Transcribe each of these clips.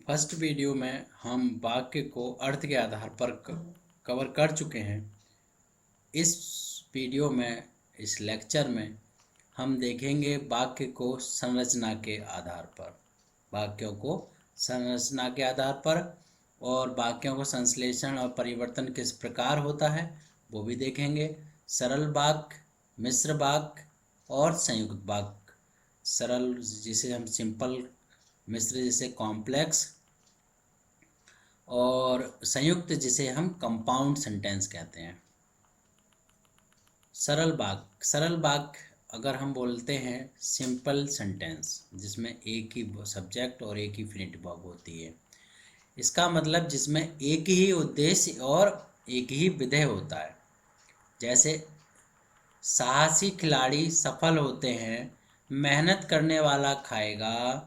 First video में हम वाक्य को अर्थ के आधार पर कवर कर चुके हैं। इस वीडियो में, इस लेक्चर में हम देखेंगे वाक्य को संरचना के आधार पर, वाक्यों को संरचना के आधार पर, और वाक्यों को संश्लेषण और परिवर्तन किस प्रकार होता है वो भी देखेंगे। सरल वाक्य, मिश्र वाक्य और संयुक्त वाक्य। सरल जिसे हम सिंपल, मिश्र जिसे कॉम्प्लेक्स, और संयुक्त जिसे हम कंपाउंड सेंटेंस कहते हैं। सरल वाक्य, सरल वाक्य अगर हम बोलते हैं सिंपल सेंटेंस जिसमें एक ही सब्जेक्ट और एक ही फिनिट वर्ब होती है, इसका मतलब जिसमें एक ही उद्देश्य और एक ही विधेय होता है। जैसे साहसी खिलाड़ी सफल होते हैं, मेहनत करने वाला खाएगा,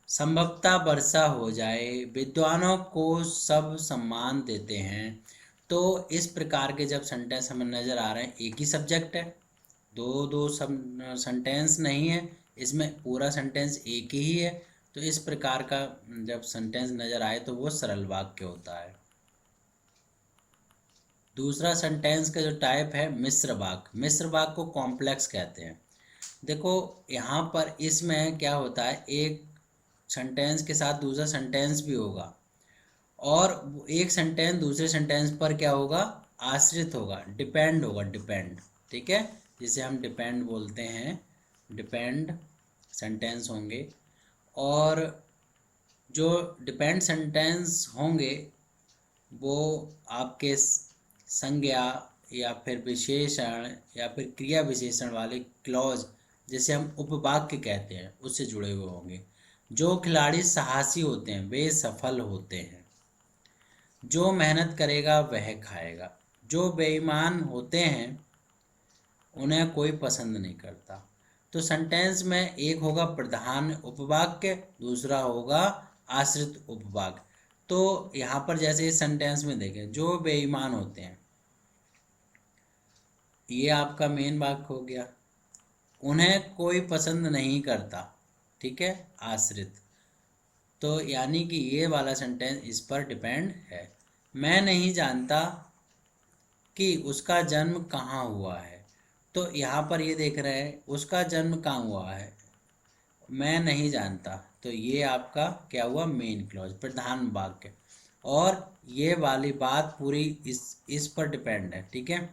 संभवतः वर्षा हो जाए, विद्वानों को सब सम्मान देते हैं। तो इस प्रकार के जब सेंटेंस हमें नज़र आ रहे हैं, एक ही सब्जेक्ट है, दो दो सब सेंटेंस नहीं है, इसमें पूरा सेंटेंस एक ही है, तो इस प्रकार का जब सेंटेंस नज़र आए तो वो सरल वाक्य होता है। दूसरा सेंटेंस का जो टाइप है मिश्र वाक्य। मिश्र वाक्य को कॉम्प्लेक्स कहते हैं। देखो यहाँ पर इसमें क्या होता है, एक सेंटेंस के साथ दूसरा सेंटेंस भी होगा और एक सेंटेंस दूसरे सेंटेंस पर क्या होगा, आश्रित होगा, डिपेंड होगा, डिपेंड, ठीक है, जिसे हम डिपेंड बोलते हैं, डिपेंड सेंटेंस होंगे। और जो डिपेंड सेंटेंस होंगे वो आपके संज्ञा या फिर विशेषण या फिर क्रिया विशेषण वाले क्लॉज, जिसे हम उपवाक्य कहते हैं, उससे जुड़े हुए होंगे। जो खिलाड़ी साहसी होते हैं वे सफल होते हैं, जो मेहनत करेगा वह खाएगा, जो बेईमान होते हैं उन्हें कोई पसंद नहीं करता। तो सेंटेंस में एक होगा प्रधान उपवाक्य, दूसरा होगा आश्रित उपवाक्य। तो यहाँ पर जैसे इस सेंटेंस में देखें, जो बेईमान होते हैं, ये आपका मेन वाक्य हो गया। उन्हें कोई पसंद नहीं करता, ठीक है, आश्रित। तो यानी कि ये वाला सेंटेंस इस पर डिपेंड है। मैं नहीं जानता कि उसका जन्म कहाँ हुआ है, तो यहाँ पर ये देख रहे हैं उसका जन्म कहाँ हुआ है, मैं नहीं जानता, तो ये आपका क्या हुआ, मेन क्लॉज, प्रधान वाक्य। और ये वाली बात पूरी इस पर डिपेंड है, ठीक है।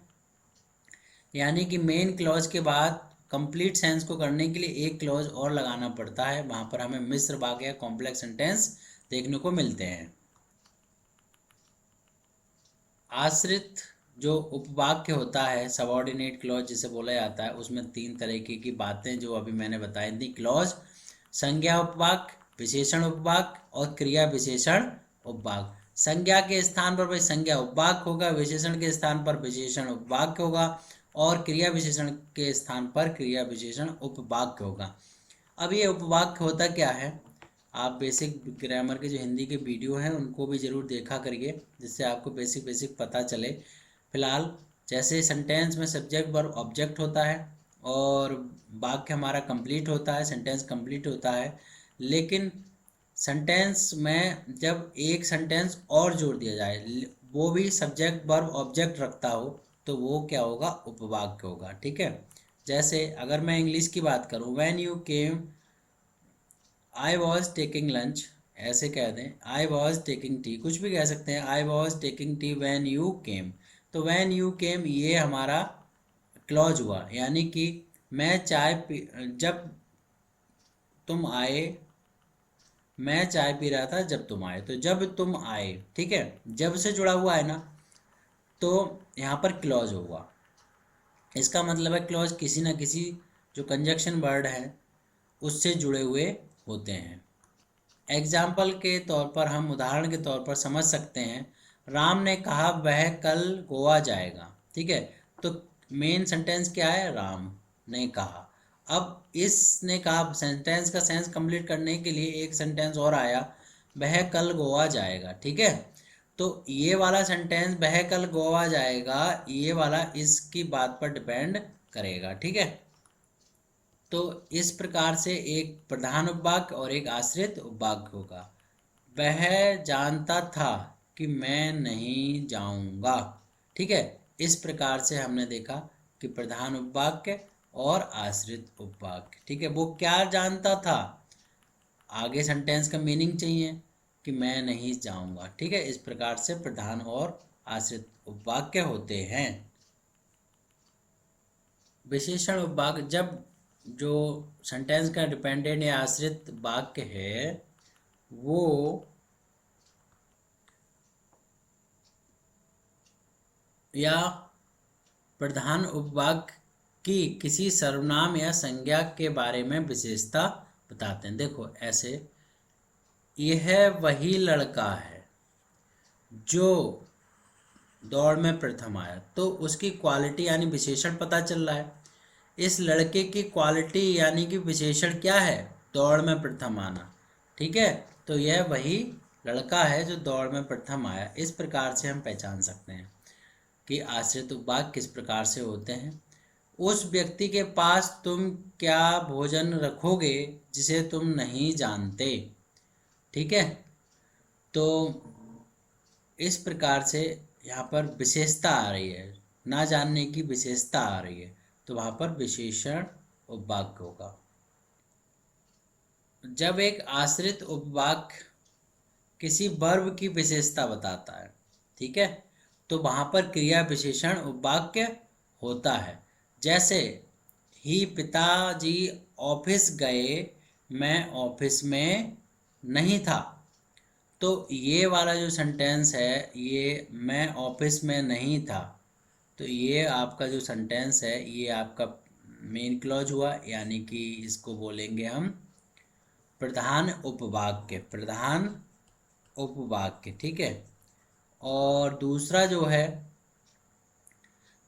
यानी कि मेन क्लॉज के बाद कंप्लीट सेंस को करने के लिए एक क्लॉज और लगाना पड़ता है, वहां पर हमें मिश्र वाक्य या कॉम्प्लेक्स सेंटेंस देखने को मिलते हैं। आश्रित जो उपवाक्य होता है, सबऑर्डिनेट क्लॉज जिसे बोला जाता है, उसमें तीन तरीके की बातें जो अभी मैंने बताई थी क्लॉज, संज्ञा उपवाक्य, विशेषण उपवाक्य और क्रिया विशेषण उपवाक्य। संज्ञा के स्थान पर भाई संज्ञा उपवाक्य होगा, विशेषण के स्थान पर विशेषण उपवाक्य होगा और क्रिया विशेषण के स्थान पर क्रिया विशेषण उपवाक्य होगा। अब ये उपवाक्य होता क्या है, आप बेसिक ग्रामर के जो हिंदी के वीडियो हैं उनको भी ज़रूर देखा करिए, जिससे आपको बेसिक बेसिक पता चले। फिलहाल जैसे सेंटेंस में सब्जेक्ट वर्ब ऑब्जेक्ट होता है और वाक्य हमारा कंप्लीट होता है, सेंटेंस कंप्लीट होता है, लेकिन सेंटेंस में जब एक सेंटेंस और जोड़ दिया जाए, वो भी सब्जेक्ट वर्ब ऑब्जेक्ट रखता हो, तो वो क्या होगा, उपवाक्य होगा, ठीक है। जैसे अगर मैं इंग्लिश की बात करूँ, when you came I was taking lunch, ऐसे कह दें, आई वॉज टेकिंग टी, कुछ भी कह सकते हैं, I was taking tea when you came. तो व्हेन यू केम ये हमारा क्लॉज हुआ, यानी कि मैं चाय पी, जब तुम आए, मैं चाय पी रहा था जब तुम आए, तो जब तुम आए, ठीक है, जब से जुड़ा हुआ है ना, तो यहाँ पर क्लॉज होगा। इसका मतलब है क्लॉज किसी ना किसी जो कंजक्शन वर्ड है उससे जुड़े हुए होते हैं। एग्जाम्पल के तौर पर, हम उदाहरण के तौर पर समझ सकते हैं, राम ने कहा वह कल गोवा जाएगा, ठीक है। तो मेन सेंटेंस क्या है, राम ने कहा। अब इसने कहा सेंटेंस का सेंस कंप्लीट करने के लिए एक सेंटेंस और आया, वह कल गोवा जाएगा, ठीक है। तो ये वाला सेंटेंस वह कल गोवा जाएगा, ये वाला इसकी बात पर डिपेंड करेगा, ठीक है। तो इस प्रकार से एक प्रधान उपवाक्य और एक आश्रित उपवाक्य होगा। वह जानता था कि मैं नहीं जाऊंगा। ठीक है, इस प्रकार से हमने देखा कि प्रधान उपवाक्य और आश्रित उपवाक्य। ठीक है, वो क्या जानता था, आगे सेंटेंस का मीनिंग चाहिए कि मैं नहीं जाऊंगा। ठीक है, इस प्रकार से प्रधान और आश्रित उपवाक्य होते हैं। विशेषण उपवाक्य, जब जो सेंटेंस का डिपेंडेंट या आश्रित वाक्य है वो या प्रधान उपवाक्य की किसी सर्वनाम या संज्ञा के बारे में विशेषता बताते हैं। देखो ऐसे, यह वही लड़का है जो दौड़ में प्रथम आया, तो उसकी क्वालिटी यानी विशेषण पता चल रहा है। इस लड़के की क्वालिटी यानी कि विशेषण क्या है, दौड़ में प्रथम आना। ठीक है, तो यह वही लड़का है जो दौड़ में प्रथम आया। इस प्रकार से हम पहचान सकते हैं कि आश्रित उपवाक्य किस प्रकार से होते हैं। उस व्यक्ति के पास तुम क्या भोजन रखोगे जिसे तुम नहीं जानते। ठीक है, तो इस प्रकार से यहाँ पर विशेषता आ रही है, ना जानने की विशेषता आ रही है, तो वहाँ पर विशेषण उपवाक्य होगा। जब एक आश्रित उपवाक्य किसी वर्ब की विशेषता बताता है, ठीक है, तो वहाँ पर क्रिया विशेषण उपवाक्य होता है। जैसे ही पिताजी ऑफिस गए, मैं ऑफिस में नहीं था। तो ये वाला जो सेंटेंस है, ये मैं ऑफिस में नहीं था, तो ये आपका जो सेंटेंस है ये आपका मेन क्लॉज हुआ, यानी कि इसको बोलेंगे हम प्रधान उपवाक्य, प्रधान उपवाक्य। ठीक है, और दूसरा जो है,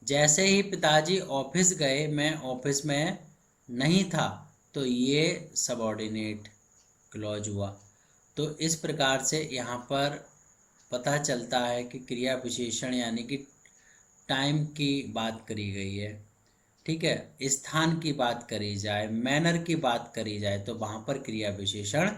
जैसे ही पिताजी ऑफिस गए मैं ऑफिस में नहीं था, तो ये सबऑर्डिनेट क्लॉज हुआ। तो इस प्रकार से यहाँ पर पता चलता है कि क्रिया विशेषण यानी कि टाइम की बात करी गई है। ठीक है, स्थान की बात करी जाए, मैनर की बात करी जाए, तो वहाँ पर क्रिया विशेषण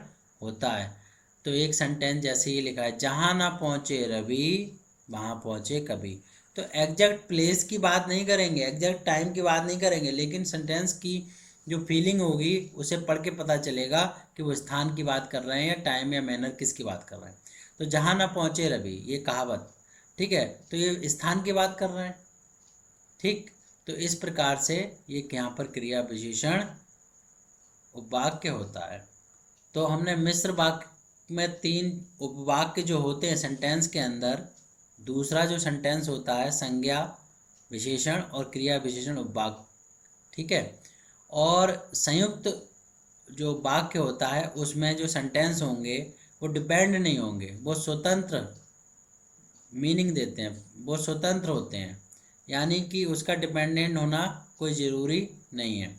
होता है। तो एक सेंटेंस जैसे ये लिखा है, जहाँ ना पहुँचे रवि वहाँ पहुँचे कभी। तो एग्जैक्ट प्लेस की बात नहीं करेंगे, एग्जैक्ट टाइम की बात नहीं करेंगे, लेकिन सेंटेंस की जो फीलिंग होगी उसे पढ़ के पता चलेगा कि वो स्थान की बात कर रहे हैं या टाइम या मैनर किसकी बात कर रहे हैं। तो जहाँ ना पहुँचे रवि, ये कहावत, ठीक है, तो ये स्थान की बात कर रहे हैं। ठीक, तो इस प्रकार से ये यहाँ पर क्रिया विशेषण उपवाक्य होता है। तो हमने मिश्र वाक्य में 3 उपवाक्य जो होते हैं सेंटेंस के अंदर, दूसरा जो सेंटेंस होता है संज्ञा विशेषण और क्रिया विशेषण उपवाक्य। ठीक है, और संयुक्त जो वाक्य होता है उसमें जो सेंटेंस होंगे वो डिपेंड नहीं होंगे, वो स्वतंत्र मीनिंग देते हैं, वो स्वतंत्र होते हैं, यानी कि उसका डिपेंडेंट होना कोई ज़रूरी नहीं है।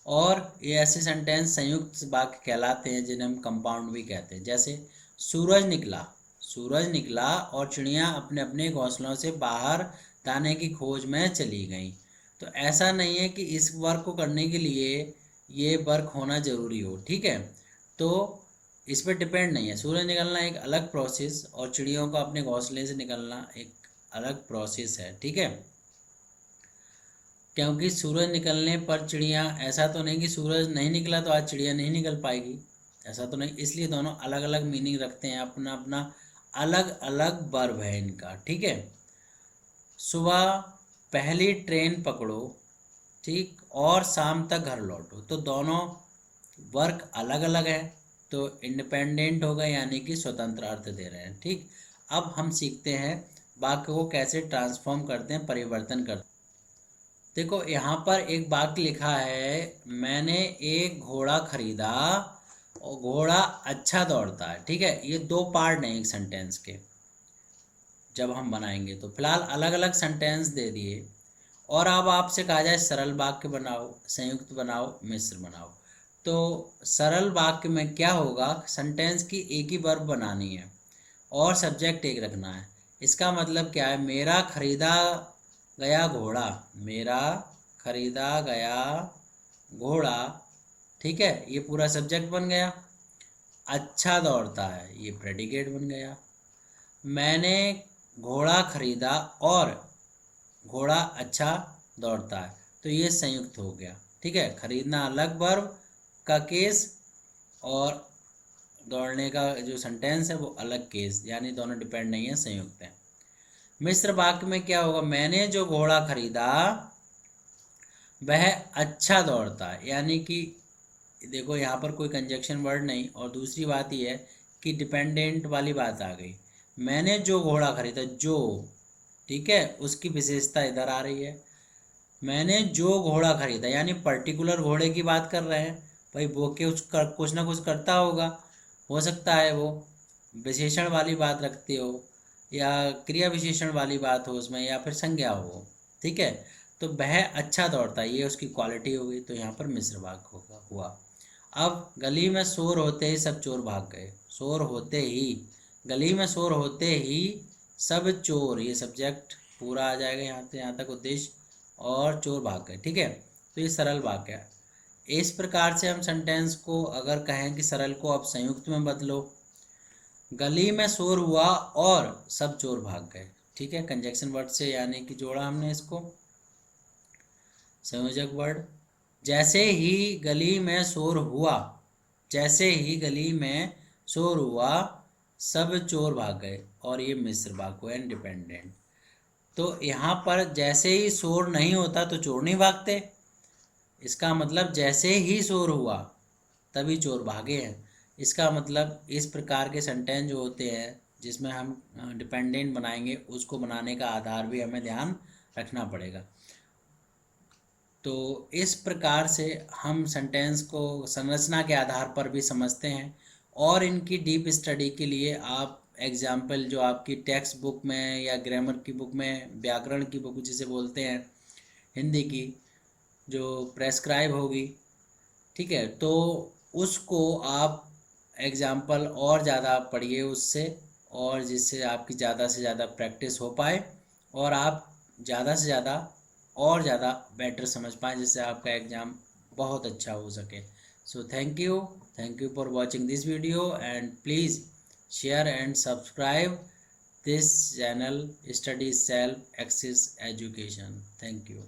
और ये ऐसे सेंटेंस संयुक्त वाक्य कहलाते हैं जिन्हें हम कंपाउंड भी कहते हैं। जैसे सूरज निकला, सूरज निकला और चिड़ियाँ अपने अपने घोंसलों से बाहर दाने की खोज में चली गईं। तो ऐसा नहीं है कि इस वर्क को करने के लिए ये वर्क होना ज़रूरी हो। ठीक है, तो इस पर डिपेंड नहीं है। सूरज निकलना एक अलग प्रोसेस और चिड़ियों का अपने घोंसले से निकलना एक अलग प्रोसेस है। ठीक है, क्योंकि सूरज निकलने पर चिड़ियाँ, ऐसा तो नहीं कि सूरज नहीं निकला तो आज चिड़िया नहीं निकल पाएगी, ऐसा तो नहीं। इसलिए दोनों अलग अलग मीनिंग रखते हैं, अपना अपना अलग अलग वर्ब है इनका। ठीक है, सुबह पहली ट्रेन पकड़ो, ठीक, और शाम तक घर लौटो, तो दोनों वर्क अलग अलग है, तो इंडिपेंडेंट हो गए यानी कि स्वतंत्र अर्थ दे रहे हैं। ठीक, अब हम सीखते हैं वाक्य को कैसे ट्रांसफॉर्म करते हैं, परिवर्तन करते हैं। देखो यहाँ पर एक वाक्य लिखा है, मैंने एक घोड़ा खरीदा और घोड़ा अच्छा दौड़ता है। ठीक है, ये 2 पार्ट हैं एक सेंटेंस के, जब हम बनाएंगे तो फिलहाल अलग अलग सेंटेंस दे दिए। और अब आपसे कहा जाए सरल वाक्य बनाओ, संयुक्त बनाओ, मिश्र बनाओ, तो सरल वाक्य में क्या होगा, सेंटेंस की एक ही वर्ब बनानी है और सब्जेक्ट एक रखना है। इसका मतलब क्या है, मेरा खरीदा गया घोड़ा, मेरा खरीदा गया घोड़ा, ठीक है, ये पूरा सब्जेक्ट बन गया। अच्छा दौड़ता है, ये प्रेडिकेट बन गया। मैंने घोड़ा खरीदा और घोड़ा अच्छा दौड़ता है, तो ये संयुक्त हो गया। ठीक है, खरीदना अलग वर्ब का केस और दौड़ने का जो सेंटेंस है वो अलग केस, यानी दोनों डिपेंड नहीं है, संयुक्त है। मिश्र वाक्य में क्या होगा, मैंने जो घोड़ा खरीदा वह अच्छा दौड़ता है, यानी कि देखो यहाँ पर कोई कंजक्शन वर्ड नहीं, और दूसरी बात यह है कि डिपेंडेंट वाली बात आ गई। मैंने जो घोड़ा खरीदा, जो, ठीक है, उसकी विशेषता इधर आ रही है। मैंने जो घोड़ा खरीदा यानी पर्टिकुलर घोड़े की बात कर रहे हैं भाई, वो के कुछ ना कुछ करता होगा, हो सकता है वो विशेषण वाली बात रखते हो या क्रिया विशेषण वाली बात हो उसमें, या फिर संज्ञा हो। ठीक है, तो वह अच्छा दौड़ता है, ये उसकी क्वालिटी होगी, तो यहाँ पर मिश्र वाक्य होगा हुआ। अब गली में शोर होते ही सब चोर भाग गए, शोर होते ही, गली में शोर होते ही सब चोर, ये सब्जेक्ट पूरा आ जाएगा यहाँ से यहाँ तक उद्देश्य, और चोर भाग गए। ठीक है, तो ये सरल वाक्य है। इस प्रकार से हम सेंटेंस को अगर कहें कि सरल को अब संयुक्त में बदलो, गली में शोर हुआ और सब चोर भाग गए। ठीक है, कंजक्शन वर्ड से यानी कि जोड़ा हमने इसको, संयोजक वर्ड। जैसे ही गली में शोर हुआ, जैसे ही गली में शोर हुआ सब चोर भाग गए, और ये मिश्र वाक्य है, इंडिपेंडेंट। तो यहाँ पर जैसे ही शोर नहीं होता तो चोर नहीं भागते, इसका मतलब जैसे ही शोर हुआ तभी चोर भागे हैं। इसका मतलब इस प्रकार के सेंटेंस जो होते हैं जिसमें हम डिपेंडेंट बनाएंगे, उसको बनाने का आधार भी हमें ध्यान रखना पड़ेगा। तो इस प्रकार से हम सेंटेंस को संरचना के आधार पर भी समझते हैं, और इनकी डीप स्टडी के लिए आप एग्जाम्पल जो आपकी टेक्स्ट बुक में या ग्रामर की बुक में, व्याकरण की बुक जिसे बोलते हैं हिंदी की, जो प्रेस्क्राइब होगी, ठीक है, तो उसको आप एग्जाम्पल और ज़्यादा पढ़िए उससे, और जिससे आपकी ज़्यादा से ज़्यादा प्रैक्टिस हो पाए और आप ज़्यादा से ज़्यादा और ज़्यादा बेटर समझ पाएँ, जिससे आपका एग्ज़ाम बहुत अच्छा हो सके। So thank you for watching this video, and please share and subscribe this channel study self access education. Thank you.